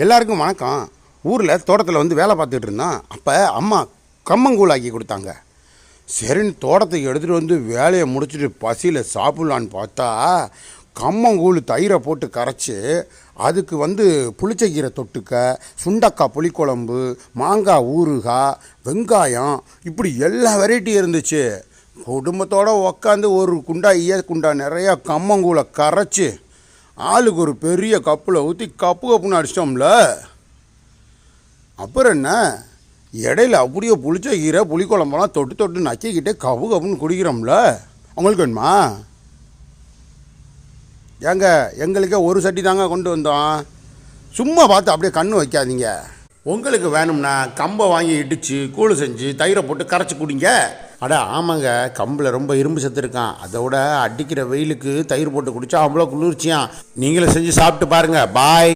எல்லாருக்கும் வணக்கம். ஊரில் தோட்டத்தில் வந்து வேலை பார்த்துட்டு இருந்தோம். அப்போ அம்மா கம்மங்கூழ் ஆக்கி கொடுத்தாங்க. சரின்னு தோட்டத்துக்கு எடுத்துகிட்டு வந்து வேலையை முடிச்சுட்டு பசியில் சாப்பிட்லான்னு பார்த்தா கம்மங்கூழ் தயிரை போட்டு கரைச்சி அதுக்கு வந்து புளிச்சக்கீரை தொட்டுக்க, சுண்டக்காய் புளிக்குழம்பு, மாங்காய் ஊறுகாய், வெங்காயம், இப்படி எல்லா வெரைட்டியும் இருந்துச்சு. குடும்பத்தோடு உக்காந்து ஒரு குண்டா குண்டா நிறையா கம்மங்கூழை கரைச்சி ஆளுக்கு ஒரு பெரிய கப்பில் ஊற்றி கப்புன்னு அடிச்சிட்டோம்ல. அப்புறம் என்ன, இடையில அப்படியே புளிச்ச கீரை புளிக்குழம்பெல்லாம் தொட்டு நக்கிக்கிட்டே கப்புன்னு குடிக்கிறோம்ல. உங்களுக்கு வேணுமா? ஏங்க, எங்களுக்கே ஒரு சட்டி தாங்க கொண்டு வந்தோம். சும்மா பார்த்து அப்படியே கண்ணு வைக்காதீங்க. உங்களுக்கு வேணும்னா கம்பை வாங்கி இடித்து கூழ் செஞ்சு தயிரை போட்டு கரைச்சி குடிங்க. அட ஆமாங்க, கம்பில் ரொம்ப இரும்பு சத்து இருக்கான். அதோட அடிக்கிற வெயிலுக்கு தயிர் போட்டு குடித்தா அவ்வளோ குளிர்ச்சியாம். நீங்களும் செஞ்சு சாப்பிட்டு பாருங்கள். பாய்.